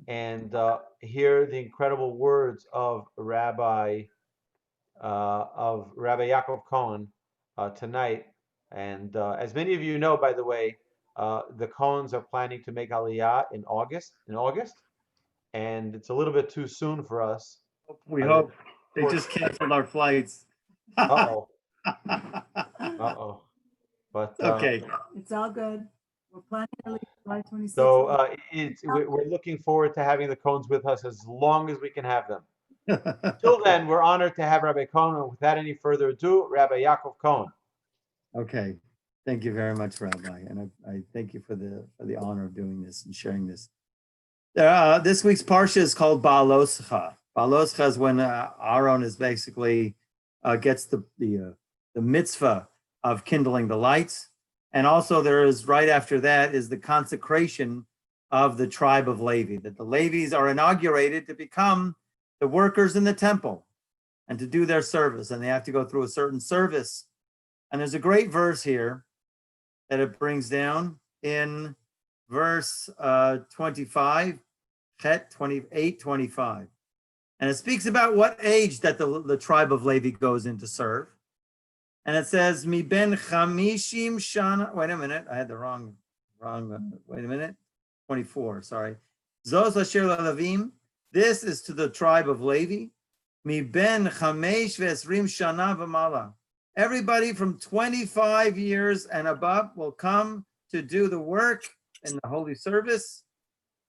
and hear the incredible words of Rabbi Yaakov Cohen tonight. And as many of you know, by the way, the Cohens are planning to make Aliyah in August. And it's a little bit too soon for us. We hope. They just canceled our flights. Uh-oh. Uh-oh. But Okay. It's all good. We're planning to leave July 26th. so we're looking forward to having the Cohens with us as long as we can have them. Till then, we're honored to have Rabbi Cohen. Without any further ado, Rabbi Yaakov Cohen. Okay. Thank you very much, Rabbi. And I thank you for the honor of doing this and sharing this. This week's Parsha is called Baaloscha. Baaloscha is when Aaron is basically gets the mitzvah of kindling the lights. And also there is, right after that, is the consecration of the tribe of Levi, that the Levis are inaugurated to become the workers in the temple and to do their service. And they have to go through a certain service. And there's a great verse here that it brings down in verse 25, Chet 28:25. And it speaks about what age that the tribe of Levi goes in to serve. And it says, Mi ben chamishim shana. Wait a minute, I had the wrong. Wait a minute, 24. Sorry. Zos asher la'Levim. This is to the tribe of Levi. Mi ben chamesh ve'esrim shana v'mala. Everybody from 25 years and above will come to do the work in the holy service,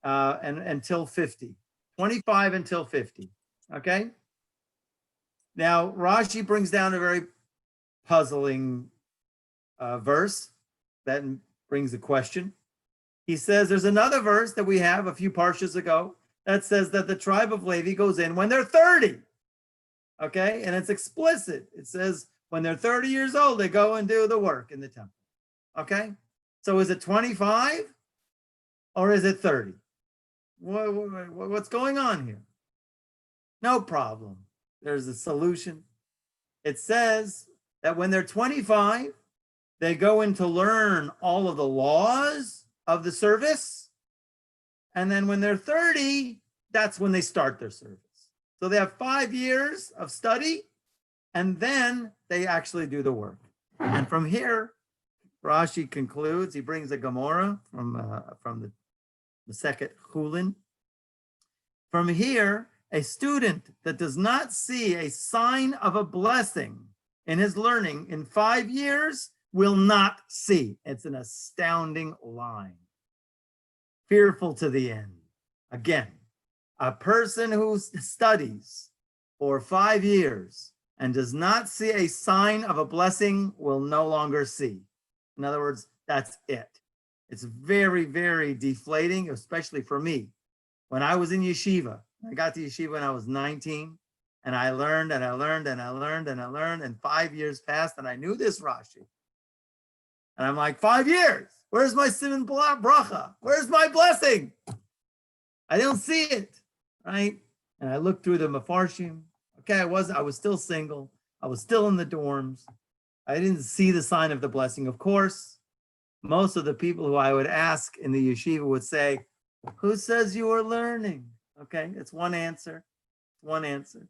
and until 50. 25 until 50. Okay. Now Rashi brings down a very puzzling verse that brings a question. He says there's another verse that we have a few parshas ago that says that the tribe of Levi goes in when they're 30. Okay, and it's explicit. It says when they're 30 years old, they go and do the work in the temple. Okay, so is it 25 or is it 30? What's going on here? No problem. There's a solution. It says that when they're 25, they go in to learn all of the laws of the service. And then when they're 30, that's when they start their service. So they have 5 years of study, and then they actually do the work. And from here, Rashi concludes, he brings a Gemara from the second Chulin. From here, a student that does not see a sign of a blessing in his learning in 5 years will not see. It's an astounding line. Fearful to the end. Again, a person who studies for 5 years and does not see a sign of a blessing will no longer see. In other words, that's it. It's very, very deflating, especially for me. When I was in yeshiva, I got to yeshiva when I was 19, and I learned and I learned and I learned and I learned, and 5 years passed, and I knew this Rashi. And I'm like, 5 years, where's my siman bracha? Where's my blessing? I don't see it, right? And I looked through the Mefarshim. Okay, I was still single. I was still in the dorms. I didn't see the sign of the blessing. Of course, most of the people who I would ask in the yeshiva would say, who says you are learning? Okay, it's one answer. One answer.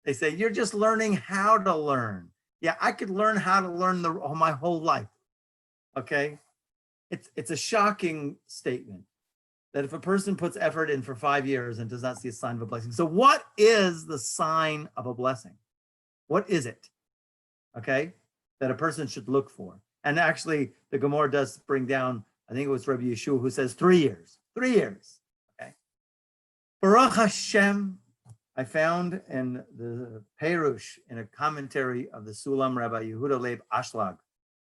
They say, you're just learning how to learn. Yeah, I could learn how to learn my whole life. Okay, it's a shocking statement that if a person puts effort in for 5 years and does not see a sign of a blessing. So what is the sign of a blessing? What is it? Okay, that a person should look for. And actually, the Gemara does bring down, I think it was Rabbi Yeshua who says 3 years. 3 years. Okay. Baruch Hashem, I found in the Perush, in a commentary of the Sulam, Rabbi Yehuda Leib Ashlag.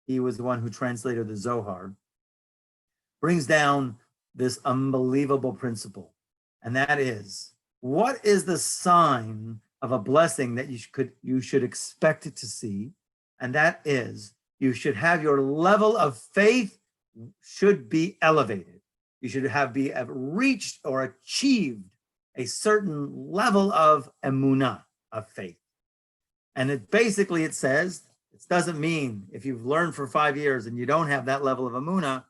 He was the one who translated the Zohar. Brings down this unbelievable principle. And that is, what is the sign of a blessing that you should expect it to see? And that is, you should have your level of faith should be elevated. You should have reached or achieved a certain level of Emunah, of faith. And it says, it doesn't mean if you've learned for 5 years and you don't have that level of Emunah,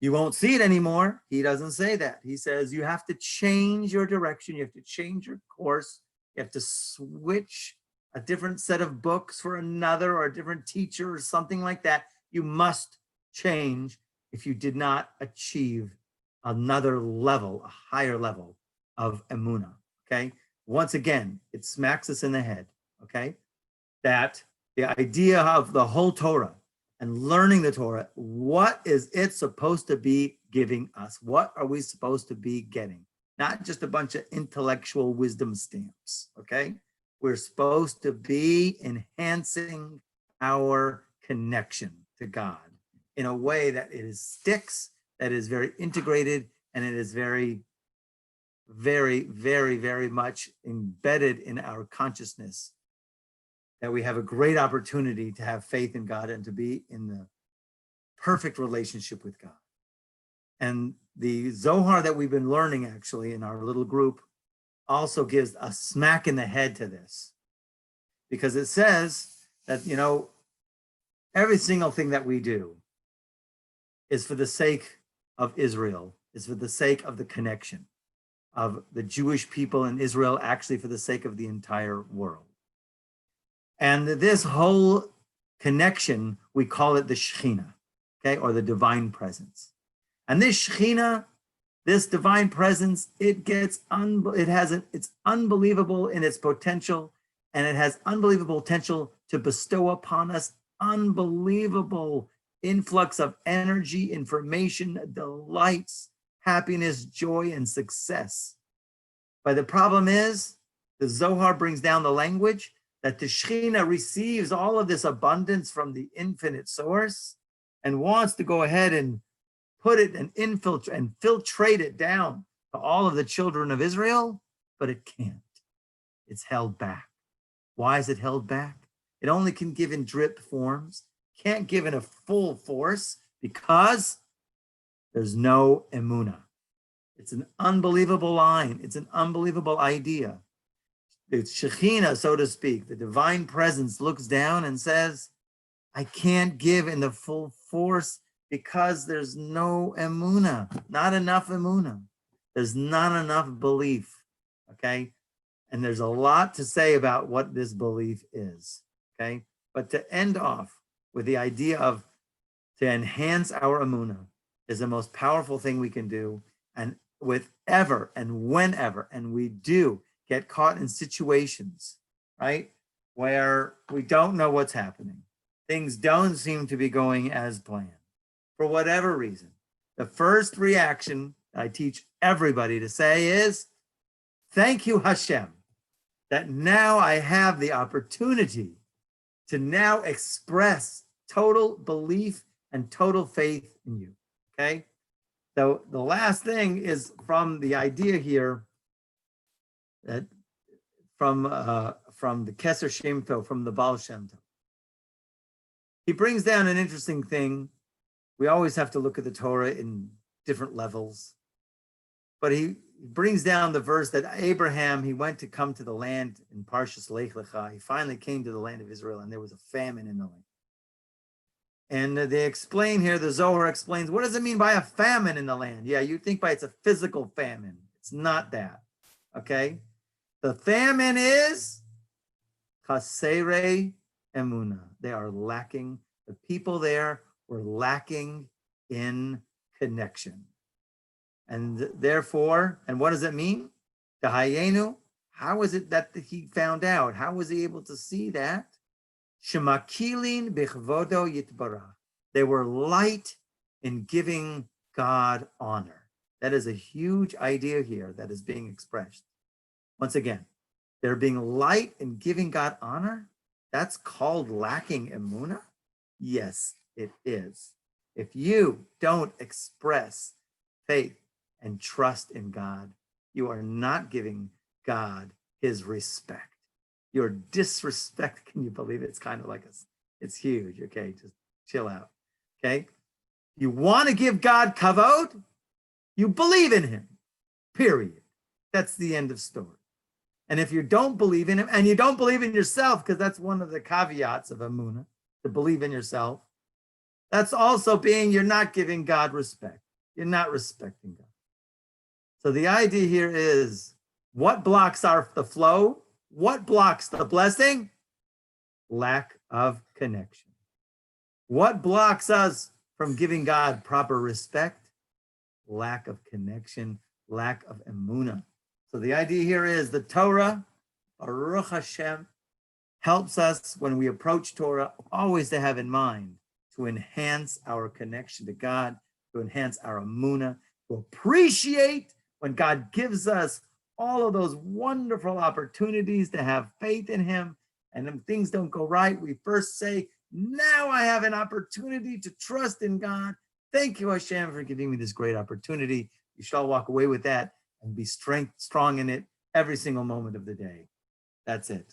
You won't see it anymore. He doesn't say that. He says you have to change your direction. You have to change your course. You have to switch a different set of books for another, or a different teacher or something like that. You must change if you did not achieve another level, a higher level of Emunah, okay? Once again, it smacks us in the head, okay? That the idea of the whole Torah and learning the Torah, what is it supposed to be giving us? What are we supposed to be getting? Not just a bunch of intellectual wisdom stamps, okay? We're supposed to be enhancing our connection to God in a way that it sticks, that is very integrated, and it is very, very, very, very much embedded in our consciousness, that we have a great opportunity to have faith in God and to be in the perfect relationship with God. And the Zohar that we've been learning actually in our little group also gives a smack in the head to this, because it says that, you know, every single thing that we do is for the sake of Israel, is for the sake of the connection of the Jewish people in Israel, actually for the sake of the entire world. And this whole connection, we call it the Shekhinah, okay, or the divine presence. And this Shekhinah, this divine presence, it's unbelievable in its potential, and it has unbelievable potential to bestow upon us unbelievable influx of energy, information, delights, happiness, joy, and success. But the problem is, the Zohar brings down the language that the Shekhinah receives all of this abundance from the infinite source and wants to go ahead and put it and filtrate it down to all of the children of Israel, but it can't. It's held back. Why is it held back? It only can give in drip forms, can't give in a full force, because there's no Emunah. It's an unbelievable line. It's an unbelievable idea. The Shekhinah, so to speak, the divine presence, looks down and says, I can't give in the full force because there's no Emunah, not enough Emunah. There's not enough belief, okay? And there's a lot to say about what this belief is, okay? But to end off with the idea of to enhance our Emunah is the most powerful thing we can do. And with ever and whenever, and we do get caught in situations, right, where we don't know what's happening. Things don't seem to be going as planned for whatever reason. The first reaction I teach everybody to say is, thank you, Hashem, that now I have the opportunity to now express total belief and total faith in you, okay? So the last thing is from the idea here that from the Keser Shem Tov, from the Baal Shem Tov. He brings down an interesting thing. We always have to look at the Torah in different levels. But he brings down the verse that Abraham, he went to come to the land in Parshas Lech Lecha. He finally came to the land of Israel, and there was a famine in the land. And they explain here, the Zohar explains, what does it mean by a famine in the land? Yeah, you think by it's a physical famine. It's not that, okay? The famine is chasere Emunah. They are lacking. The people there were lacking in connection. And therefore, and what does it mean? Dahayenu, how is it that he found out? How was he able to see that? Shemakilin bichvodo yitbarach. They were light in giving God honor. That is a huge idea here that is being expressed. Once again, they're being light in giving God honor. That's called lacking Emunah? Yes, it is. If you don't express faith and trust in God, you are not giving God his respect. Your disrespect, can you believe it? It's kind of like it's huge, okay? Just chill out, okay? You want to give God kavod, you believe in him, period. That's the end of story. And if you don't believe in him, and you don't believe in yourself, because that's one of the caveats of Emunah, to believe in yourself, that's also being, you're not giving God respect. you're not respecting God. So the idea here is, what blocks the flow? What blocks the blessing? Lack of connection. What blocks us from giving God proper respect? Lack of connection, lack of Emunah. So the idea here is the Torah, Baruch Hashem, helps us when we approach Torah always to have in mind to enhance our connection to God, to enhance our Emunah, to appreciate when God gives us all of those wonderful opportunities to have faith in him. And when things don't go right, we first say, now I have an opportunity to trust in God. Thank you, Hashem, for giving me this great opportunity. You shall walk away with that and be strong in it every single moment of the day. That's it.